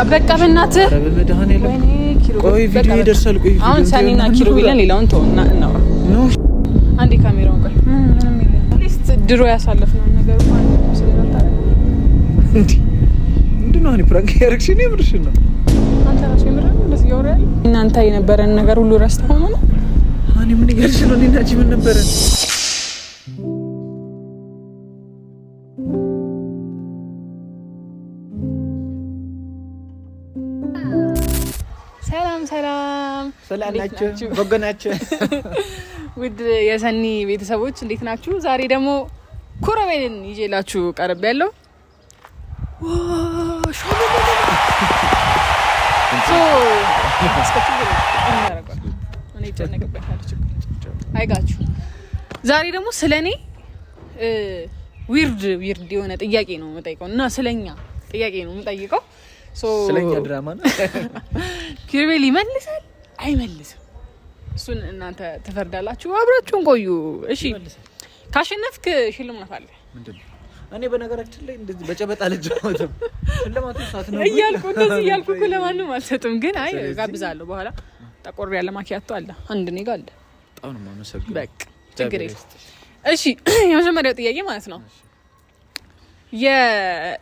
በቃ በእናትህ ቆይ ቪዲዮ ይደርሳል። ቆይ አሁን ሰኒና ኪሩ ቢለን ሌላውን ተውና ነው አንዴ ካሜራውን ቆይ ምንም የለም። ሊስት ድሮ ያሳለፍነው ነገር ማለት ነው። ስለታታ እንዴ ምንድነው አኒ ፕራንክ ያርክሽ ነው ምርሽ ነው አንተ ራስ የምር እንደዚህ ያወራል። እናንተ የነበረን ነገር ሁሉ ረስተው ነው አኒ ምን ይገልሽ ነው እንዴ ምን ነበረ? ሰላም ናችሁ ወገናችሁ ውድ የሰኒ ቤተሰቦች እንዴት ናችሁ? ዛሬ ደግሞ ኩረቤልን ይዤላችሁ ቀርብ ያለው አይጋችሁ ዛሬ ደግሞ ስለኔ ዊርድ የሆነ ጥያቄ ነው የምጠይቀው እና ስለኛ ጥያቄ ነው የምጠይቀው። ስለኛ ድራማ ነው። ኩረቤል ይመልሳል አይመልስም? እሱን እናንተ ተፈርዳላችሁ። አብራችሁን ቆዩ። እሺ ካሸነፍክ ሽልማት አለ። ምንድነው? እኔ በነገራችን ላይ እንደዚህ በጨበጣ ልጅ ነው ሽልማቱ ሳት ነው እያልኩ ለማንም አልሰጥም፣ ግን አይ ጋብዛለሁ። በኋላ ጠቆር ያለ ማኪያቶ አለ አንድ እኔ ጋር አለ። በጣም ነው የማመሰግነው። በቃ ችግር የለም። እሺ የመጀመሪያው ጥያቄ ማለት ነው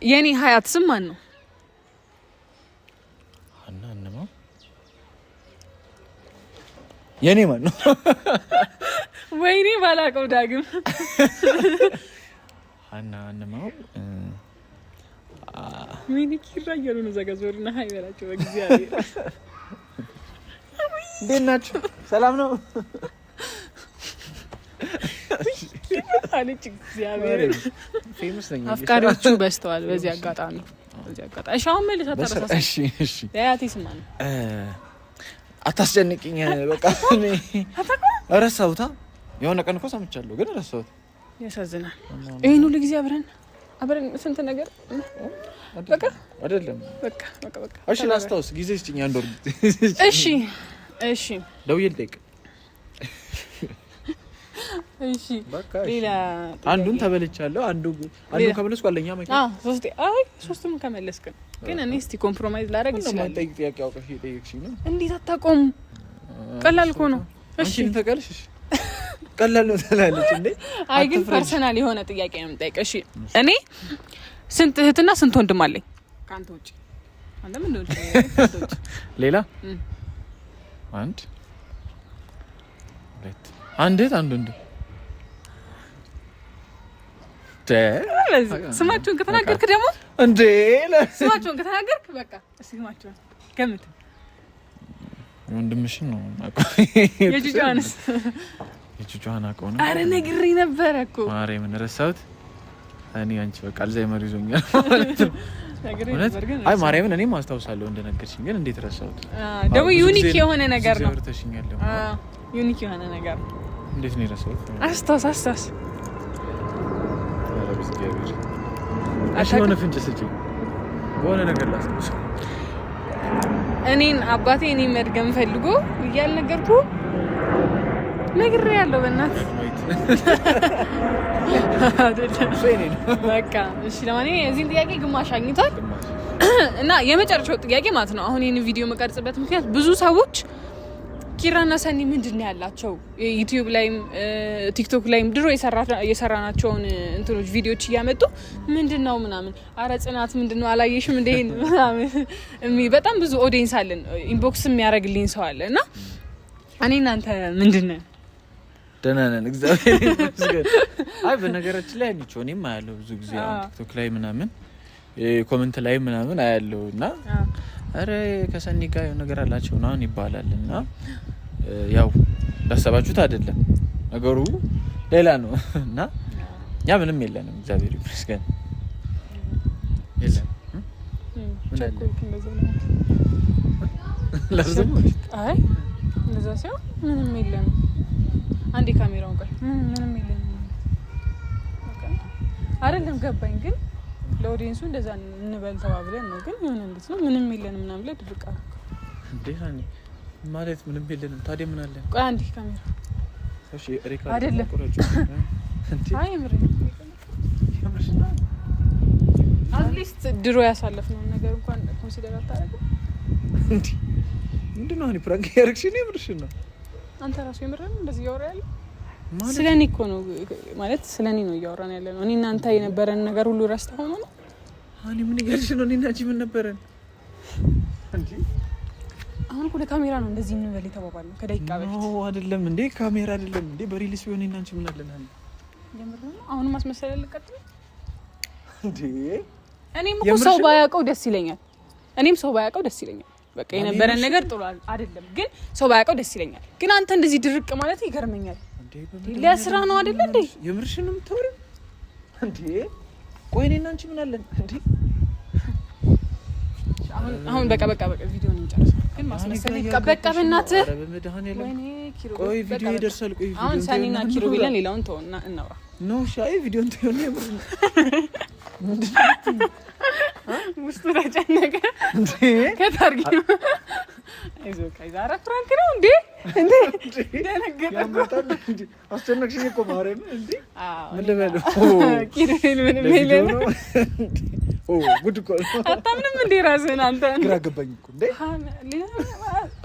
የኔ ሀያት ስም ማን ነው? የኔ ማን ነው? ወይኔ ባላቀው ዳግም አንማው ምን ይኪራየሩ ነው ዘጋዞርና ሃይበላቸው በእግዚአብሔር እንዴት ናችሁ? ሰላም ነው? አለች እግዚአብሔር ፌመስ ነኝ። አፍቃሪዎቹ በስተዋል በዚህ አጋጣሚ እሺ አሁን መልስ አታረሳሳ። እሺ ያያቴ ስም ማን ነው? አታስጨንቅኝ በቃ እኔ ረሳሁታ። የሆነ ቀን እኮ ሰምቻለሁ ግን ረሳሁት። ያሳዝናል። ይሄን ሁሉ ጊዜ አብረን ስንት ነገር በቃ አይደለም በቃ እሺ ላስታውስ ጊዜ ስጭኝ አንድ ወር። እሺ ደውዬ ልጠይቅ። እሺ በቃ ሌላ አንዱን ተበልቻለሁ። አንዱን ከመለስኩ አለኛ ማለት ሶስቱም ከመለስክ ግን እኔ እስቲ ኮምፕሮማይዝ ላደርግ ይችላል። ጠይቅ ጥያቄ አውቀሽ ጠይቅሽኝ ነው። እንዴት አታቆም? ቀላል እኮ ነው። እሺ ተቀልሽ ቀላል ነው ትላለች እንዴ? አይ ግን ፐርሰናል የሆነ ጥያቄ ነው የምጠይቅ። እሺ እኔ ስንት እህትና ስንት ወንድም አለኝ ካንተ ውጪ? አንተ ምን ነው ሌላ አንድ ሁለት አንድ ወንድም ስማቸውን ከተናገርክ ደግሞ እንዴ ስማቸውን ከተናገርክ በቃ ስማቸውን ገምት። ወንድምሽን ነው የጁጃን አቆ ነው። አረ ነግሬ ነበር እኮ ማሬ ምን ረሳሁት እኔ አንቺ በቃ አልዛይመር ይዞኛል ማለት ነው። አይ ማርያምን እኔም አስታውሳለሁ እንደነገርሽኝ፣ ግን እንዴት ረሳሁት? ደግሞ ዩኒክ የሆነ ነገር ነው። ዩኒክ የሆነ ነገር እንዴት ነው የረሳሁት? አስታውስ አሽሆነ ፍንጭ ስጪኝ በሆነ ነገር ላስታውስ። እኔን አባቴ እኔን መድገም ፈልጎ እያልነገርኩ ነግሬያለሁ። በእናትህ በቃ እሺ። ለማንኛውም የዚህን ጥያቄ ግማሽ አግኝቷል እና የመጨረሻው ጥያቄ ማለት ነው አሁን ይህን ቪዲዮ መቀርጽበት ምክንያት ብዙ ሰዎች ኪራና ሰኒ ምንድን ነው ያላቸው ዩቲዩብ ላይም ቲክቶክ ላይም ድሮ የሰራናቸውን እንትኖች ቪዲዮዎች እያመጡ ምንድነው ምናምን አረ ጽናት ምንድነው አላየሽም እንዴ ምናምን በጣም ብዙ ኦዲየንስ አለን። ኢንቦክስ የሚያደርግልኝ ሰው አለ እና እኔ እናንተ ምንድነው ደህና ነን እግዚአብሔር ይመስገን። አይ በነገራችን ላይ አንቺ እኔም አያለሁ ብዙ ጊዜ ቲክቶክ ላይ ምናምን ኮሜንት ላይ ምናምን አያለሁ እና አረ ከሰኒ ጋር የሆነ ነገር አላቸው ነው ይባላልና ያው ዳሰባችሁት አይደለም ነገሩ ሌላ ነው እና ያ ምንም የለንም እግዚአብሔር ይመስገን። የለም ለምን አይ እንደዛ ሲሆን ምንም የለም። አንዴ ካሜራውን ቆይ ምንም የለም አይደለም ገባኝ። ግን ለኦዲየንሱ እንደዛ እንበል ተባብለን ነው። ግን የሆነ እንዴት ነው ምንም የለንም ምናምን ብለህ ድርቅ አልኩ እንዴ? አኒ ማለት ምንም የለንም ታዲያ ምን አለ? ቆይ አንዴ ካሜራ እሺ ሪካርድ አይደለም ቁረጭ እንዴ? አይ ምር አትሊስት ድሮ ያሳለፍነው ነገር እንኳን ኮንሲደር አታደርግም እንዴ? ምንድን ነው ፕራንክ ያደርግሽ ነው? የምርሽን ነው? አንተ ራሱ የምርህን እንደዚህ እያወራ ያለው ስለኔ እኮ ነው ማለት ስለኔ ነው እያወራን ያለ ነው። እኔ እናንተ የነበረን ነገር ሁሉ ረስተህ ሆኖ ነው። አኒ ምን ይገልሽ ነው? እኔና አንቺ ምን ነበረን እንዴ? አሁን እኮ ለካሜራ ነው እንደዚህ እንበል የተባባል ነው ከደቂቃ በፊት ነው አይደለም እንዴ? ካሜራ አይደለም እንዴ? በሪልስ ቢሆን እኔና አንቺ ምን አለን? አሁን ማስመሰል ልቀጥል እንዴ? እኔም እኮ ሰው ባያውቀው ደስ ይለኛል። እኔም ሰው ባያውቀው ደስ ይለኛል። በቃ የነበረን ነገር ጥሩ አይደለም፣ ግን ሰው ባያውቀው ደስ ይለኛል። ግን አንተ እንደዚህ ድርቅ ማለት ይገርመኛል። ለስራ ነው አይደል እንዴ? የምርሽን ነው የምታወሪው እንዴ? ቆይ እኔና አንቺ ምን አለን እንዴ? አሁን በቃ ቪዲዮን እንጨርስ። ግን ማስመሰል ይቀበቃ በእናትህ። ኧረ በመድኃኒዓለም ቆይ ቪዲዮ ይደርሳል። ቆይ ቪዲዮ አሁን ሰኒና ኪሩቤልን ሌላውን ተውና እናውራ ነው። ሻይ ቪዲዮን ተውና የምር ውስጡ ተጨነቀ እንዴ? ከታርጊ አይዞህ ከዛሬ ፍራንክ ነው እንዴ? ያመጣል እንዴ? አስጨነቅሽኝ እኮ ማርያም እንዴ? ምን ልበል? ኪሩቤል ምን ቢል ነው? ጉድ እኮ አታምንም እንዴ ራስህን አንተ? ግራ ገባኝ እኮ እንዴ።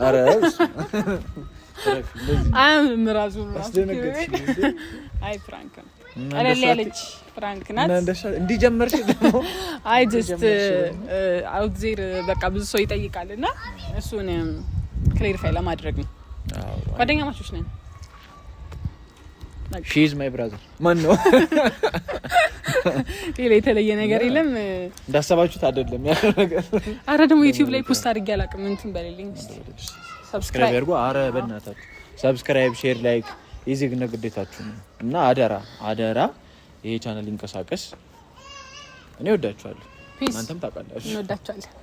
ኧረ አያምንም ራሱ አስደነገጥሽኝ እንዴ? አይ ፍራንክ ነው ቀለል ያለች ፍራንክ ናት። እንዲህ ጀመርሽ ደግሞ? አይ ጀስት አውት ዜር በቃ ብዙ ሰው ይጠይቃልና እሱን ክሊሪፋይ ለማድረግ ነው። ጓደኛ ማቾች ነን። ሺ ኢዝ ማይ ብራዘር። ማን ነው? ሌላ የተለየ ነገር የለም። እንዳሰባችሁት አይደለም ያለው ነገር። አረ ደግሞ ዩቲዩብ ላይ ፖስት አድርጌ አላውቅም። እንትን በሌለኝ ሰብስክራይብ አድርጉ። አረ በእናታችሁ ሰብስክራይብ፣ ሼር፣ ላይክ የዜግነት ግዴታችሁ ነው እና አደራ ይሄ ቻናል ይንቀሳቀስ። እኔ ወዳችኋለሁ፣ እናንተም ታውቃላችሁ። እንወዳችኋለን።